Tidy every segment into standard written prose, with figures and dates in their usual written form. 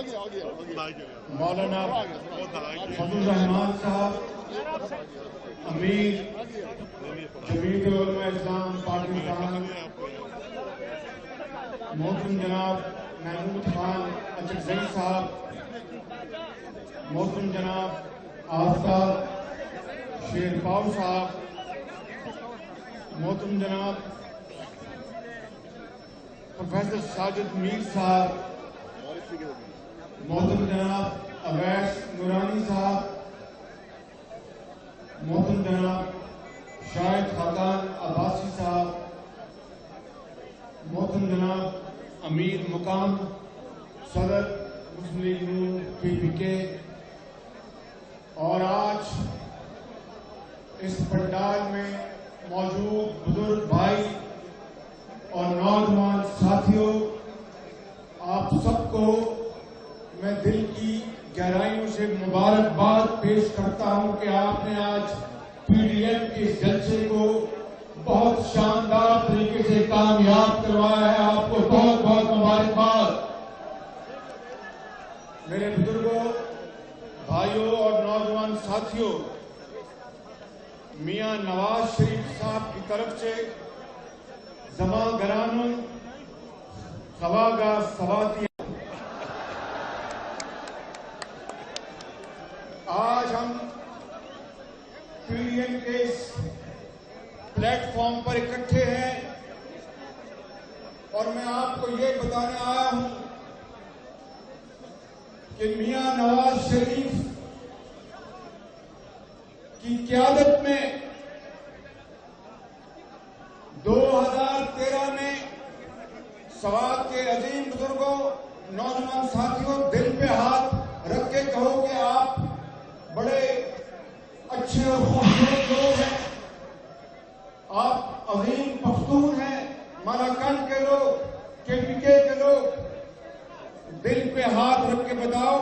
مولانا فضل الرحمان صاحب امیر جمعیت علماء اسلام پاکستان، محترم جناب محمود خان اچکزئی صاحب، محترم جناب آفتاب شیر پاؤ صاحب، محترم جناب پروفیسر ساجد میر صاحب، محترم جناب اویس نورانی صاحب، محترم جناب شاہد خاقان عباسی صاحب، محترم جناب امیر مقام صدر مسلم لیگ نون PPK، اور آج اس پنڈال میں موجود بزرگ بھائی اور نوجوان ساتھیوں، آپ سب کو میں دل کی گہرائیوں سے مبارکباد پیش کرتا ہوں کہ آپ نے آج PDM کے اس جلسے کو بہت شاندار طریقے سے کامیاب کروایا ہے۔ آپ کو بہت بہت مبارکباد۔ میرے بزرگوں، بھائیوں اور نوجوان ساتھیوں، میاں نواز شریف صاحب کی طرف سے زماں گرانوں خواگاہ سواتی، آج ہم PDM کے اس پلیٹ فارم پر اکٹھے ہیں اور میں آپ کو یہ بتانے آیا ہوں کہ میاں نواز شریف کی قیادت میں 2013 میں سوات کے عظیم بزرگوں، نوجوان ساتھیوں، دل پہ ہاتھ رکھ کے کہو کہ آپ بڑے اچھے اور خوبصورت لوگ ہیں، آپ عظیم پختون ہیں، مالاکنڈ کے لوگ، KPK کے لوگ، دل پہ ہاتھ رکھ کے بتاؤ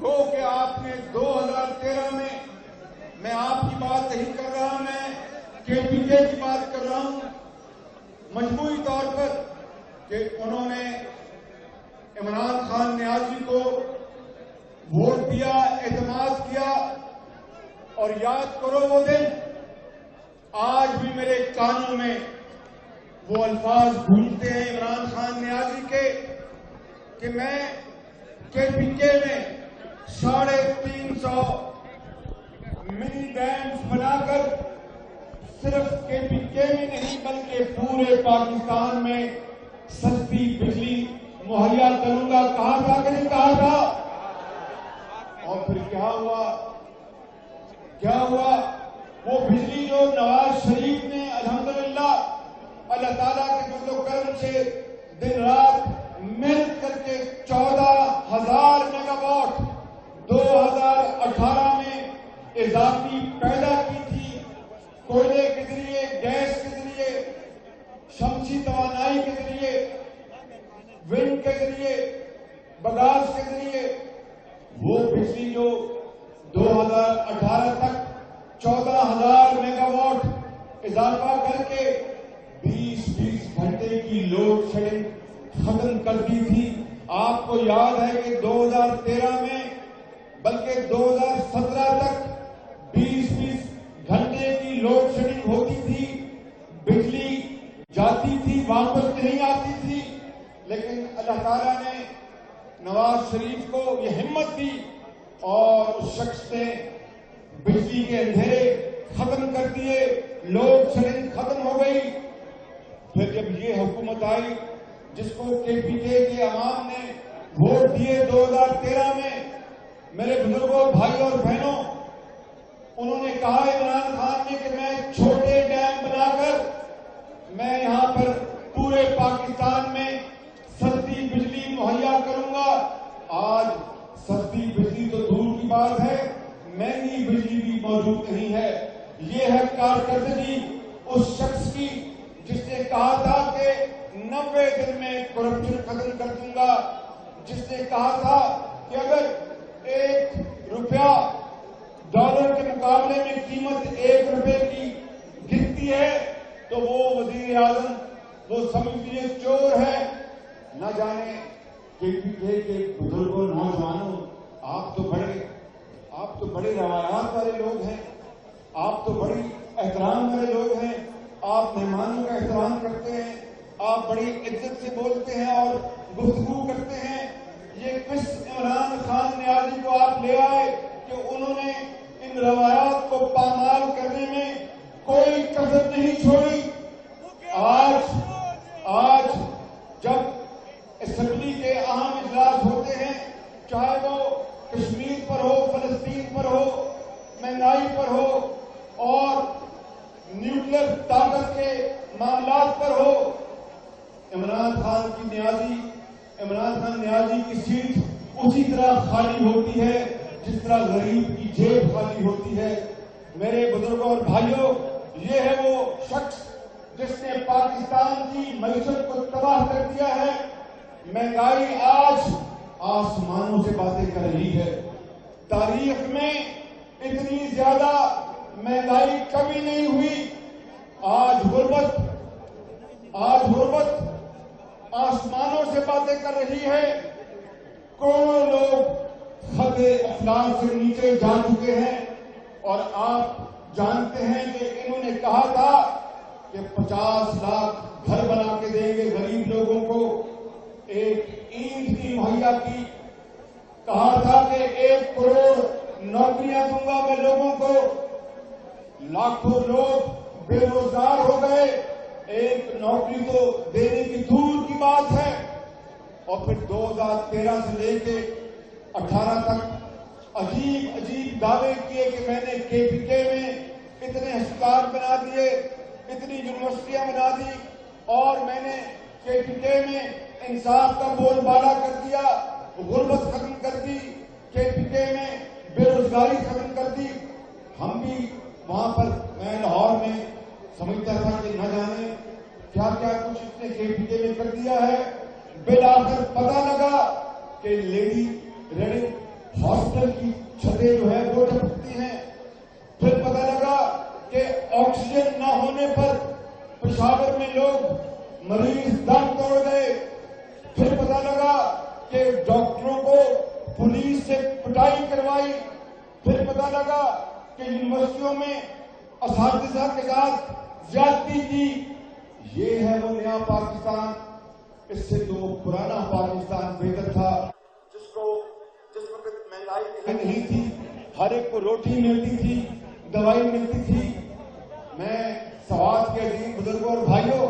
گو کہ آپ نے 2013 میں آپ کی بات نہیں کر رہا، میں KPK کی بات کر رہا ہوں، مجموعی طور پر کہ انہوں نے عمران خان نیازی کو ووٹ دیا، اعتماد کیا، اور یاد کرو وہ دن، آج بھی میرے کانوں میں وہ الفاظ گونجتے ہیں عمران خان نیازی کے کہ میں KPK میں 350 منی ڈیمز بنا کر صرف KPK میں نہیں بلکہ پورے پاکستان میں سستی بجلی مہیا کروں گا، کہا تھا کہ نہیں کہا تھا؟ اور پھر کیا ہوا؟ وہ بجلی جو نواز شریف نے الحمدللہ اللہ تعالیٰ کے فضل و کرم سے دن رات محنت کر کے 14,000 میگا واٹ 2018 میں اضافی پیدا کی تھی، کوئلے کے ذریعے، گیس کے ذریعے، شمسی توانائی کے ذریعے، ونڈ کے ذریعے، بگاس کے ذریعے، وہ بجلی جو 2018 تک 14,000 میگا واٹ اضافہ کر کے 20 گھنٹے کی لوڈ شیڈنگ ختم کر دی تھی۔ آپ کو یاد ہے کہ 2013 میں بلکہ 2017 تک 20 گھنٹے کی لوڈ شیڈنگ ہوتی تھی، بجلی جاتی تھی، واپس نہیں آتی تھی، لیکن اللہ تعالیٰ نے نواز شریف کو یہ ہمت دی اور اس شخص نے بجلی کے اندھیرے ختم کر دیے، لوڈ شیڈنگ ختم ہو گئی۔ پھر جب یہ حکومت آئی جس کو KPK کے عوام نے ووٹ دیے 2013 میں، میرے بزرگوں، بھائیوں اور بہنوں، انہوں نے کہا عمران خان نے کہ میں چھوٹے ڈیم بنا کر میں یہاں پر پورے پاکستان میں سستی بجلی مہیا کروں گا۔ آج سستی بجلی تو دور کی بات ہے، مہنگی بجلی بھی موجود نہیں ہے۔ یہ ہے کارکردگی اس شخص کی جس نے کہا تھا کہ 90 دن میں کرپشن ختم کر دوں گا، جس نے کہا تھا کہ اگر 1 روپیہ ڈالر کے مقابلے میں قیمت 1 روپے کی گرتی ہے تو وہ وزیر اعظم وہ سمجھ لیجیے چور ہے، نہ جانے کے بزرگوں نوجوانوں، آپ تو بڑے روایات والے لوگ ہیں، آپ تو بڑی احترام والے لوگ ہیں، آپ مہمانوں کا احترام کرتے ہیں، آپ بڑی عزت سے بولتے ہیں اور گفتگو کرتے ہیں. یہ کس عمران خان نیازی کو آپ لے آئے کہ انہوں نے ان روایات کو پامال کرنے میں کوئی کسر نہیں چھوڑی. آج جب اسمبلی کے اہم اجلاس ہوتے ہیں، چاہے وہ کشمیر پر ہو، فلسطین پر ہو، مہنگائی پر ہو اور نیوکلیر طاقت کے معاملات پر ہو، عمران خان نیازی کی سیٹ اسی طرح خالی ہوتی ہے جس طرح غریب کی جیب خالی ہوتی ہے. میرے بزرگوں اور بھائیوں، یہ ہے وہ شخص جس نے پاکستان کی معیشت کو تباہ کر دیا ہے. مہنگائی آج آسمانوں سے باتیں کر رہی ہے. تاریخ میں اتنی زیادہ مہنگائی کبھی نہیں ہوئی. آج غربت آسمانوں سے باتیں کر رہی ہے. کروڑوں لوگ خط افلاس سے نیچے جا چکے ہیں اور آپ جانتے ہیں کہ انہوں نے کہا تھا کہ 50 لاکھ گھر بنا کے دیں گے غریب لوگوں کو، ایک اینٹ کی مہیا کی، کہا تھا کہ 1 کروڑ نوکریاں دوں گا میں لوگوں کو. لاکھوں لوگ بے روزگار ہو گئے. ایک نوکری تو دینے کی دور کی بات ہے. اور پھر 2013 سے لے کے 18 تک عجیب دعوے کیے کہ میں نے KPK میں اتنے ہسپتال بنا دیے، اتنی یونیورسٹیاں بنا دی، اور میں نے KPK میں انصاف کا بول بالا کر دیا، غربت ختم کر دی، KPK میں بے روزگاری ختم کر دی. ہم بھی وہاں پر، میں لاہور میں سمجھتا تھا کہ نہ جانے کیا کچھ اس نے KPK میں کر دیا ہے. بالآخر پتہ لگا کہ لیڈی ریڈنگ ہاسپٹل کی چھتیں جو ہے وہ ٹپکتی ہیں. پھر پتہ لگا کہ آکسیجن نہ ہونے پر پشاور میں لوگ مریض دم توڑ گئے. پھر پتہ لگا کہ ڈاکٹروں کو پولیس سے پٹائی کروائی. پھر پتہ لگا کہ یونیورسٹیوں میں اساتذہ کے ساتھ زیادتی کی. یہ ہے وہ نیا پاکستان. اس سے تو پرانا پاکستان بہتر تھا جس وقت مہنگائی نہیں تھی، ہر ایک کو روٹی ملتی تھی، دوائی ملتی تھی. میں سوات کے عزیز بزرگوں اور بھائیوں،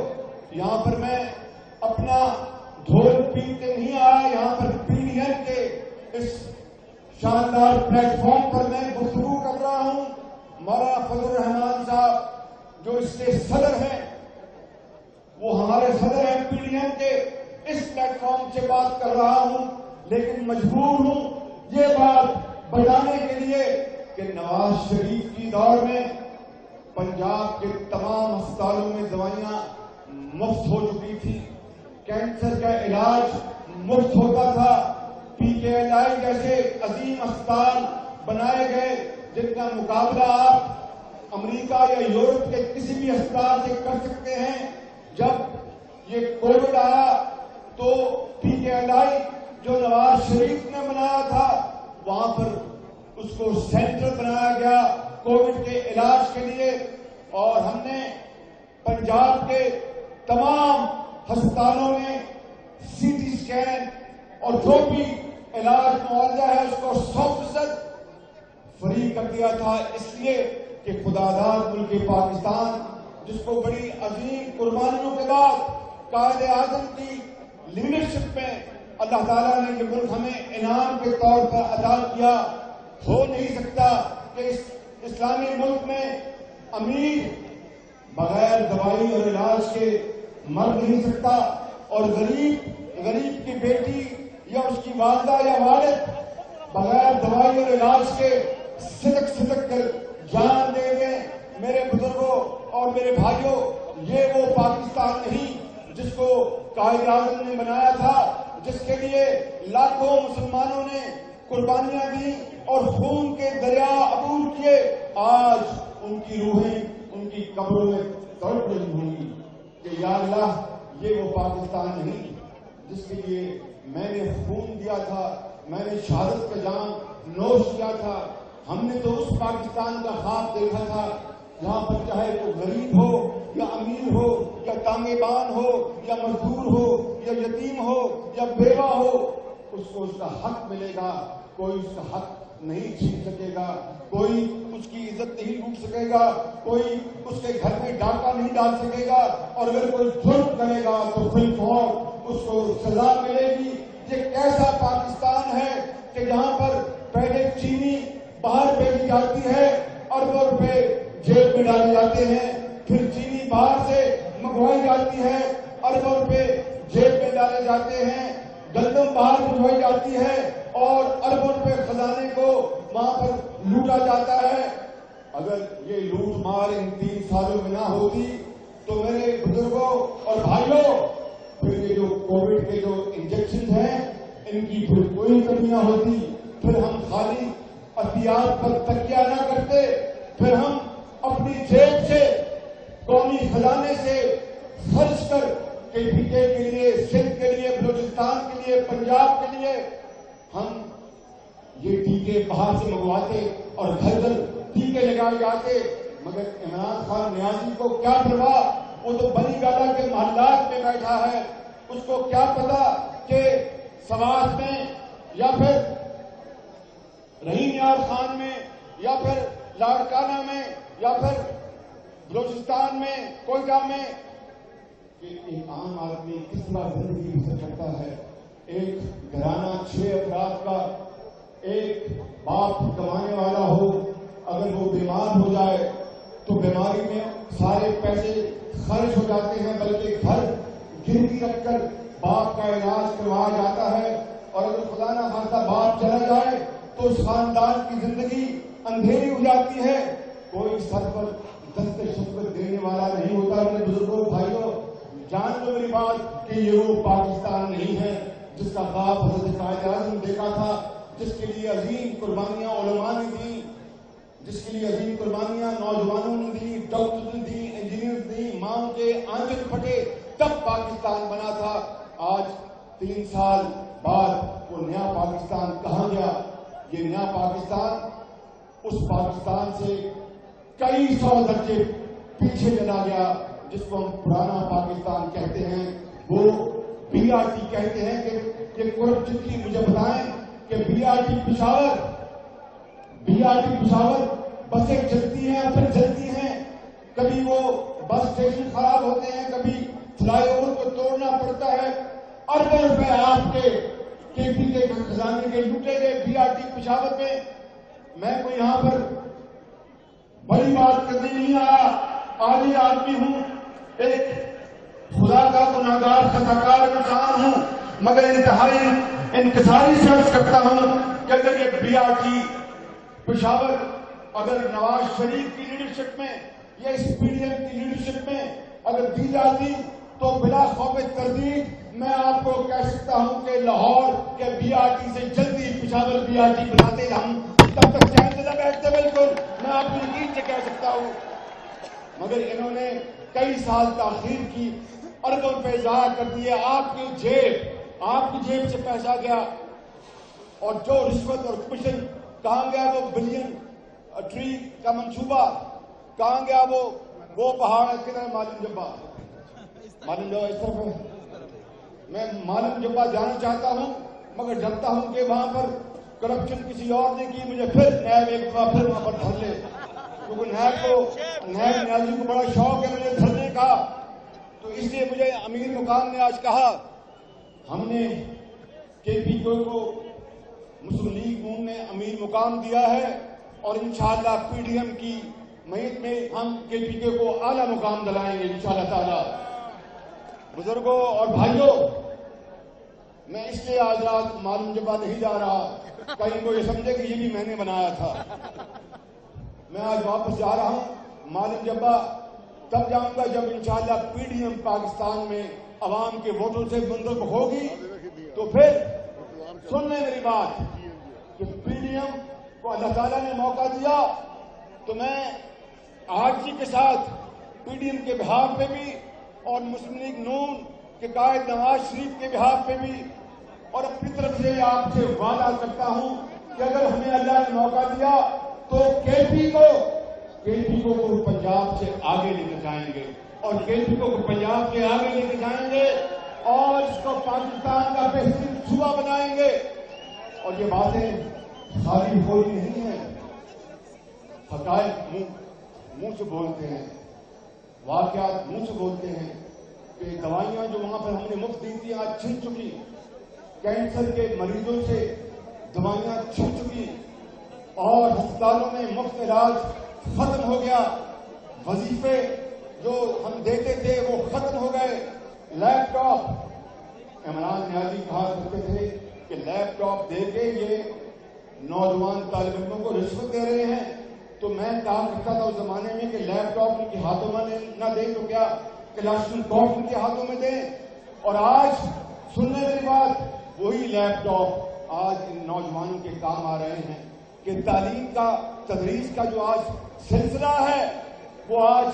یہاں پر میں اپنا ڈھول پیٹتے نہیں آیا. یہاں پر PDN کے اس شاندار پلیٹ فارم پر میں گفتگو کر رہا ہوں. مولانا فضل الرحمان صاحب جو اس کے صدر ہیں، وہ ہمارے صدر ہیں PDN کے، اس پلیٹ فارم سے بات کر رہا ہوں. لیکن مجبور ہوں یہ بات بتانے کے لیے کہ نواز شریف کی دور میں پنجاب کے تمام ہسپتالوں میں دوائیاں مفت ہو چکی تھی، کینسر کا علاج مفت ہوتا تھا. PKLI جیسے عظیم ہسپتال بنائے گئے جن کا مقابلہ آپ امریکہ یا یورپ کے کسی بھی ہسپتال سے کر سکتے ہیں. جب یہ کووڈ آیا تو PKLI جو نواز شریف نے بنایا تھا، وہاں پر اس کو سینٹر بنایا گیا کووڈ کے علاج کے لیے. اور ہم نے پنجاب کے تمام ہسپتالوں میں CT اسکین اور جو بھی علاج معالجہ ہے اس کو 100% فری کر دیا تھا. اس لیے کہ خداداد ملک پاکستان، جس کو بڑی عظیم قربانیوں کے بعد قائد اعظم کی لیڈرشپ میں اللہ تعالیٰ نے یہ ملک ہمیں انعام کے طور پر عطا کیا. ہو نہیں سکتا کہ اس اسلامی ملک میں امیر بغیر دوائی اور علاج کے مر نہیں سکتا، اور غریب کی بیٹی یا اس کی والدہ یا والد بغیر دوائی اور علاج کے صدق کر جان دے دیں. میرے بزرگوں اور میرے بھائیوں، یہ وہ پاکستان نہیں جس کو قائد اعظم نے بنایا تھا، جس کے لیے لاکھوں مسلمانوں نے قربانیاں دی اور خون کے دریا عبور کیے. آج ان کی روحیں ان کی قبروں میں تڑپ رہی ہوں گی کہ یا اللہ، یہ وہ پاکستان نہیں جس کے لیے میں نے خون دیا تھا، میں نے شہادت کا جام نوش کیا تھا. ہم نے تو اس پاکستان کا خواب دیکھا تھا جہاں پر چاہے وہ غریب ہو یا امیر ہو یا تانگے بان ہو یا مزدور ہو یا یتیم ہو یا بیوہ ہو، اس کو اس کا حق ملے گا. کوئی اس کا حق نہیں چھین سکے گا، کوئی اس کی عزت نہیں لوٹ سکے گا، کوئی اس کے گھر میں ڈاکہ نہیں ڈال سکے گا، اور اگر کوئی ظلم کرے گا تو فل فور اس کو سزا ملے گی. یہ کیسا پاکستان ہے کہ جہاں پر پہلے چینی باہر بھیجی جاتی ہے، اربوں روپے جیب میں ڈالے جاتے ہیں، پھر چینی باہر سے منگوائی جاتی ہے، اربوں روپے جیب میں ڈالے جاتے ہیں، گندم باہر منگوائی جاتی ہے اور اربوں روپے خزانے کو وہاں پر لوٹا جاتا ہے. اگر یہ لوٹ مار ان 3 سالوں میں نہ ہوتی تو میرے بزرگوں اور بھائیوں پھر یہ جو کووڈ کے جو انجیکشن ہیں ان کی پھر کوئی کمی نہ ہوتی، پھر ہم خالی احتیاط پر تکیہ نہ کرتے، پھر ہم اپنی جیب سے قومی خزانے سے خرچ کر KPK کے لیے، سندھ کے لیے، بلوچستان کے لیے، پنجاب کے لیے ہم یہ ٹیکے باہر سے منگواتے اور گھر گھر ٹیکے لگائے جاتے. مگر عمران خان نیازی کو کیا پرواہ، وہ تو بنی گالا کے محلات میں بیٹھا ہے، اس کو کیا پتا کہ سوات میں یا پھر رحیم یار خان میں یا پھر لاڑکانہ میں یا پھر بلوچستان میں کوئٹہ میں کہ ایک عام آدمی کس طرح زندگی بسر کرتا ہے. ایک گھرانہ 6 افراد کا، ایک باپ کمانے والا ہو، اگر وہ بیمار ہو جائے تو بیماری میں سارے پیسے خرچ ہو جاتے ہیں، بلکہ گھر گروی رکھ کر باپ کا علاج کروایا جاتا ہے، اور اگر خدا نہ خواستہ باپ چلا جائے تو اس خاندان کی زندگی اندھیری ہو جاتی ہے. کوئی سر پر دست شفقت دینے والا نہیں ہوتا. میرے بزرگوں بھائیوں، جان لو میری بات کہ یہ وہ پاکستان نہیں ہے جس کا خواب حضرت قائد اعظم دیکھا تھا، جس کے لیے عظیم قربانیاں علماء نے دی، جس کے لیے عظیم قربانیاں نوجوانوں نے دی، ڈاکٹر نے دی، انجینئر دی، ماں کے آنچل پھٹے تب پاکستان بنا تھا. آج 3 سال بعد وہ نیا پاکستان کہاں گیا؟ یہ نیا پاکستان اس پاکستان سے کئی 100 درجے پیچھے چلا گیا جس کو ہم پرانا پاکستان کہتے ہیں. وہ BRT کہتے ہیں کہ کرپشن کی مجھے بتائیں کہ BRT پشاور بسیں چلتی ہیں پھر چلتی ہیں، کبھی وہ بس اسٹیشن خراب ہوتے ہیں، کبھی فلائی اوور کو توڑنا پڑتا ہے. اربوں روپے آپ کے KPK کے خزانے کے لوٹے گئے BRT پشاور میں. میں کوئی یہاں پر بڑی بات کرنے نہیں آیا، عادی آدمی ہوں، ایک خدا کا گناہگار خطاکار انسان ہوں، مگر انتہائی انکساری سے عرض کرتا ہوں کہ اگر یہ BRT پشاور اگر نواز شریف کی لیڈرشپ میں یا اس PDM کی لیڈرشپ میں اگر دی جاتی تو بلا خوف تردید میں آپ کو کہہ سکتا ہوں کہ لاہور کے BRT سے جلدی پشاور BRT بناتے ہم، تب تک چین سے نہ بیٹھتے. بالکل میں آپ کو یقین سے کہہ سکتا ہوں. مگر انہوں نے کئی سال تاخیر کی، اربوں روپے ضائع کر دیے. آپ کی جیب سے پیسہ گیا، اور جو رشوت اور کمیشن کہاں گیا؟ وہ بلین ٹری کا منصوبہ کہاں گیا؟ وہ پہاڑ کدھر؟ معلوم جبا اس طرف ہے. میں معلوم جبا جانا چاہتا ہوں، مگر ڈرتا ہوں کہ وہاں پر کرپشن کسی اور نے کی، مجھے پھر نیب ایک بار پھر وہاں پر دھر لے، کیونکہ نیب نیازی کو بڑا شوق ہے مجھے دھرنے کا. تو اس لیے مجھے امیر مقام نے آج کہا ہم نے KPK کو مسلم لیگ نون نے امیر مقام دیا ہے، اور انشاءاللہ PDM کی میت میں ہم KPK کو اعلیٰ مقام دلائیں گے انشاءاللہ تعالی. بزرگوں اور بھائیوں، میں اس لیے آج رات معلوم جبا نہیں جا رہا کہیں کو یہ سمجھے کہ یہ بھی میں نے بنایا تھا. میں آج واپس جا رہا ہوں معلوم جبا تب جاؤں گا جب انشاءاللہ PDM پاکستان میں عوام کے ووٹوں سے منتخب ہوگی. تو پھر سن لیں میری بات کہ PDM کو اللہ تعالیٰ نے موقع دیا تو میں آرزی کے ساتھ PDM کے بہاف پہ بھی اور مسلم لیگ نون کے قائد نواز شریف کے بہاف پہ بھی اور اپنی طرف سے آپ سے وعدہ کرتا ہوں کہ اگر ہمیں اللہ نے موقع دیا تو کے پی کو پنجاب سے آگے لے کے جائیں گے اور کے پی کو پنجاب کے آگے لے کے جائیں گے اور اس کو پاکستان کا بہترین صوبہ بنائیں گے. اور یہ باتیں خالی ہوئی نہیں ہیں، حقائق منہ سے بولتے ہیں، واقعات منہ سے بولتے ہیں کہ دوائیاں جو وہاں پر ہم نے مفت دی تھی آج چھن چکی، کینسر کے مریضوں سے دوائیاں چھن چکی اور ہسپتالوں میں مفت علاج ختم ہو گیا، وظیفے جو ہم دیتے تھے وہ ختم ہو گئے. لیپ ٹاپ عمران نیازی کہا کرتے تھے کہ لیپ ٹاپ دے کے یہ نوجوان طالب علموں کو رشوت دے رہے ہیں. تو میں کہا کرتا تھا اس زمانے میں کہ لیپ ٹاپ ان کے ہاتھوں میں نہ دیں تو کیا کلاشنکوف ان کے ہاتھوں میں دیں. اور آج سننے والی بات وہی لیپ ٹاپ آج ان نوجوانوں کے کام آ رہے ہیں کہ تعلیم کا تدریس کا جو آج سلسلہ ہے وہ آج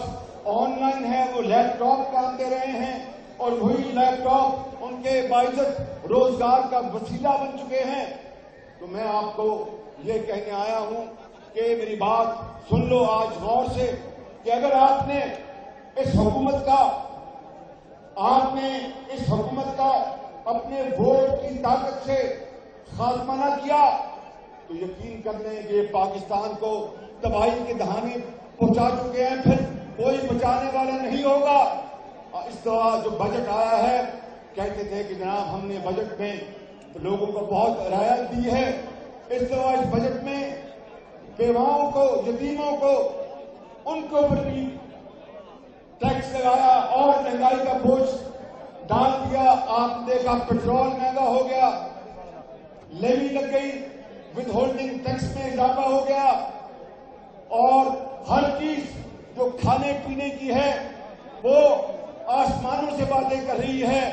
آن لائن ہے، وہ لیپ ٹاپ کام دے رہے ہیں اور وہی لیپ ٹاپ ان کے باعزت روزگار کا وسیلہ بن چکے ہیں. تو میں آپ کو یہ کہنے آیا ہوں کہ میری بات سن لو آج غور سے کہ اگر آپ نے اس حکومت کا اپنے ووٹ کی طاقت سے خاتمہ نہ کیا تو یقین کر لیں کہ پاکستان کو تباہی کے دہانے پہنچا چکے ہیں، پھر کوئی بچانے والا نہیں ہوگا. اس طرح جو بجٹ آیا ہے کہتے تھے کہ جناب ہم نے بجٹ میں لوگوں کو بہت رعایت دی ہے، اس طرح اس بجٹ میں بیواؤں کو، یتیموں کو، ان کے اوپر بھی ٹیکس لگایا اور مہنگائی کا بوجھ ڈال دیا. آپ نے دیکھا پیٹرول مہنگا ہو گیا، لیوی لگ گئی، ود ہولڈنگ ٹیکس میں اضافہ ہو گیا اور ہر چیز جو کھانے پینے کی ہے وہ آسمانوں سے باتیں کر رہی ہے.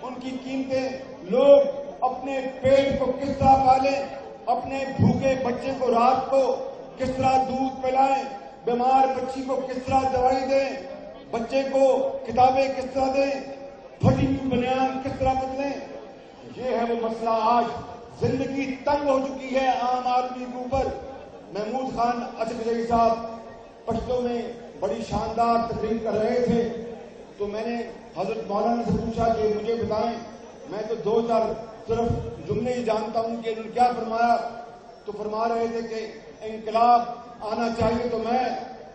ان کی قیمتیں، لوگ اپنے پیٹ کو کس طرح پالیں، اپنے بھوکے بچے کو رات کو کس طرح دودھ پلائیں، بیمار بچی کو کس طرح دوائی دیں، بچے کو کتابیں کس طرح دیں، پھٹی ہوئی بنیان کس طرح بدلیں. یہ ہے وہ مسئلہ. آج زندگی تنگ ہو چکی ہے عام آدمی کے اوپر. محمود خان اچکزئی صاحب پشتوں میں بڑی شاندار تقریر کر رہے تھے تو میں نے حضرت مولانا سے پوچھا کہ مجھے بتائیں، میں تو 2-4 صرف جملے ہی جانتا ہوں کہ انہوں نے کیا فرمایا. تو فرما رہے تھے کہ انقلاب آنا چاہیے. تو میں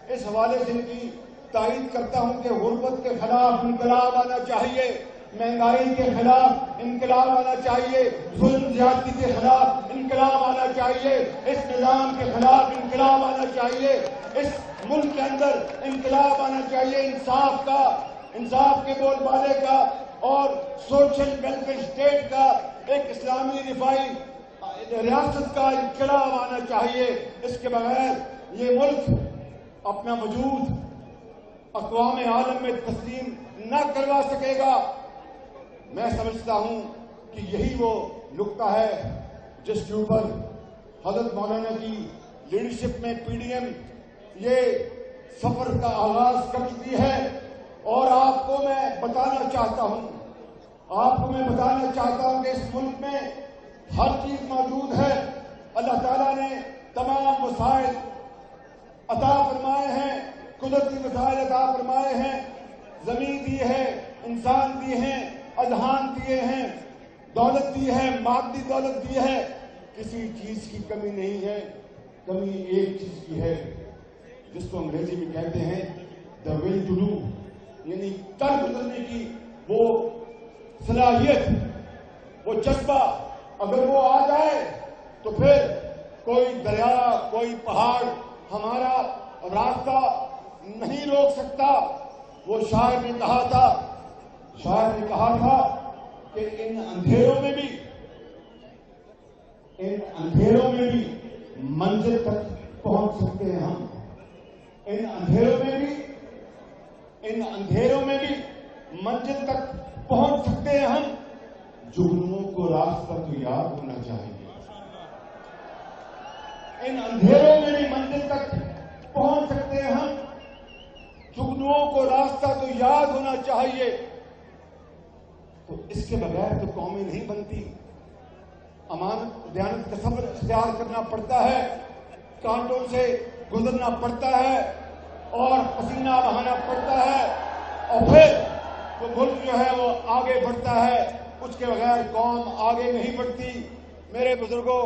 اس حوالے سے ان کی تائید کرتا ہوں کہ غربت کے خلاف انقلاب آنا چاہیے، مہنگائی کے خلاف انقلاب آنا چاہیے، ظلم زیادتی کے خلاف انقلاب آنا چاہیے، اس نظام کے خلاف انقلاب آنا چاہیے، اس ملک کے اندر انقلاب آنا چاہیے، انصاف کا، انصاف کے بول بالے کا اور سوشل ویلفیئر اسٹیٹ کا، ایک اسلامی رفائی ریاست کا انقلاب آنا چاہیے. اس کے بغیر یہ ملک اپنا وجود اقوام عالم میں تسلیم نہ کروا سکے گا. میں سمجھتا ہوں کہ یہی وہ نقطہ ہے جس کے اوپر حضرت مولانا کی لیڈرشپ میں پی ڈی ایم یہ سفر کا آغاز کر چکی ہے. اور آپ کو میں بتانا چاہتا ہوں کہ اس ملک میں ہر چیز موجود ہے. اللہ تعالیٰ نے تمام وسائل عطا فرمائے ہیں، قدرتی وسائل عطا فرمائے ہیں، زمین دی ہے، انسان دیے ہیں، اذہان دیے ہیں، دولت دی ہے، مادی دولت دی ہے. کسی چیز کی کمی نہیں ہے. کمی ایک چیز کی ہے جس کو انگریزی میں کہتے ہیں دا ول ٹو ڈو، یعنی کر گزرنے کی وہ صلاحیت، وہ جذبہ. اگر وہ آ جائے تو پھر کوئی دریا، کوئی پہاڑ ہمارا راستہ نہیں روک سکتا. وہ شاعر نے کہا تھا کہ ان اندھیروں میں بھی منزل تک پہنچ سکتے ہیں ہم. ان اندھیروں میں بھی منزل تک پہنچ سکتے ہیں ہم. جگنوں کو راستہ تو یاد ہونا چاہیے. ان اندھیروں میں بھی منزل تک پہنچ سکتے ہیں ہم. جگنوں کو راستہ تو یاد ہونا چاہیے. تو اس کے بغیر تو قومیں نہیں بنتی. امانت دیانت کا صبر اختیار کرنا پڑتا ہے، کانٹوں سے گزرنا پڑتا ہے اور پسینہ بہانا پڑتا ہے، اور پھر وہ ملک جو ہے وہ آگے بڑھتا ہے، اس کے بغیر قوم آگے نہیں بڑھتی۔ میرے بزرگوں،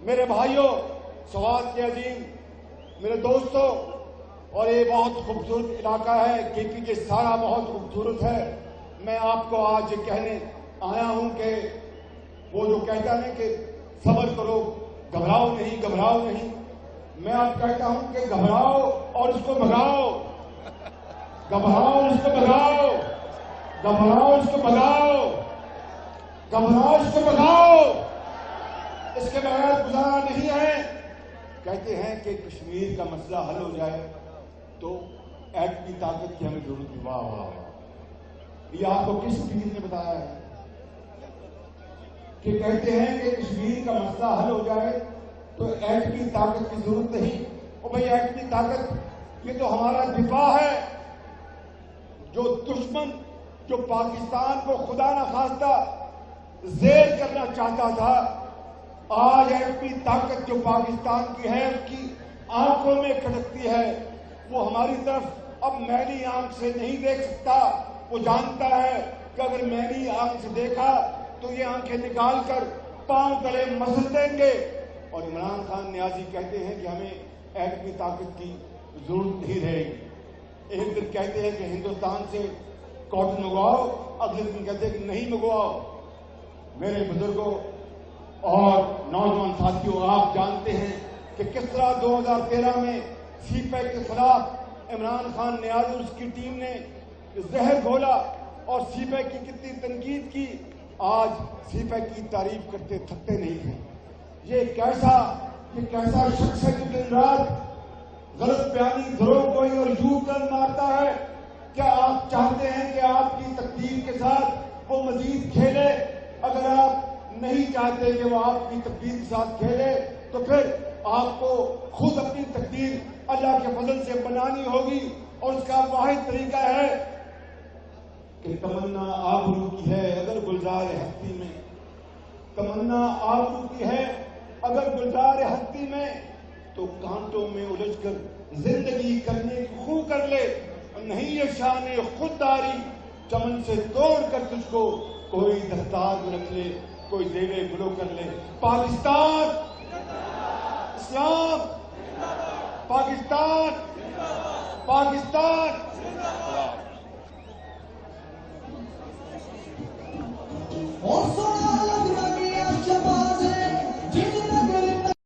میرے بھائیوں، سوات کے عظیم میرے دوستوں، اور یہ بہت خوبصورت علاقہ ہے، KPK سارا بہت خوبصورت ہے۔ میں آپ کو آج یہ کہنے آیا ہوں کہ وہ جو کہتا ہے کہ صبر کرو، گھبراؤ نہیں، گھبراؤ نہیں، میں آپ کہتا ہوں کہ گھبراؤ اور اس کو بھگاؤ، گھبراؤ اس کو بھگاؤ، گھبراؤ اس کو بھگاؤ، گھبراؤ اس کو بھگاؤ، اس کے بغیر گزارا نہیں ہے۔ کہتے ہیں کہ کشمیر کا مسئلہ حل ہو جائے تو ایٹمی کی طاقت کی ہمیں ضرورت نہیں۔ واہ واہ، یہ آپ کو کس پیر نے بتایا ہے کہ کہتے ہیں کہ کشمیر کا مسئلہ حل ہو جائے تو ایٹمی کی طاقت کی ضرورت نہیں؟ اور بھائی ایٹمی طاقت یہ تو ہمارا دفاع ہے۔ جو دشمن جو پاکستان کو خدا نہ خواستہ زیر کرنا چاہتا تھا، آج ایٹمی طاقت جو پاکستان کی ہے اس کی آنکھوں میں کھٹکتی ہے۔ وہ ہماری طرف اب میلی آنکھ سے نہیں دیکھ سکتا، وہ جانتا ہے کہ اگر میلی آنکھ سے دیکھا تو یہ آنکھیں نکال کر پاؤں تلے مسل دیں گے۔ اور عمران خان نیازی کہتے ہیں کہ ہمیں ایٹمی طاقت کی ضرورت نہیں رہے گی۔ ایک دن کہتے ہیں کہ ہندوستان سے کاٹن منگواؤ، اگلے دن کہتے ہیں کہ نہیں منگواؤ۔ میرے بزرگوں اور نوجوان ساتھیوں، آپ جانتے ہیں کہ کس طرح 2013 میں سی پیک کے خلاف عمران خان نیازی اور اس کی ٹیم نے زہر گھولا اور سی پیک کی کتنی تنقید کی۔ آج سی پیک کی تعریف کرتے تھکتے نہیں ہیں۔ یہ کیسا شخص ہے جو دن رات غلط بیانی، دروغ گوئی اور یوں ٹرن مارتا ہے؟ کیا آپ چاہتے ہیں کہ آپ کی تقدیر کے ساتھ وہ مزید کھیلے؟ اگر آپ نہیں چاہتے کہ وہ آپ کی تقدیر کے ساتھ کھیلے تو پھر آپ کو خود اپنی تقدیر اللہ کے فضل سے بنانی ہوگی، اور اس کا واحد طریقہ ہے کہ تمنا آبرو کی ہے اگر گلزار ہستی میں، تمنا آبرو کی ہے اگر گلزار ہستی میں، تو کانٹوں میں الجھ کر زندگی کرنے کی خو کر لے، اور نہیں یہ شان خودداری چمن سے توڑ کر تجھ کو کوئی دستار میں رکھ لے، کوئی زیرے گلو کر لے۔ پاکستان اسلام، پاکستان، پاکستان۔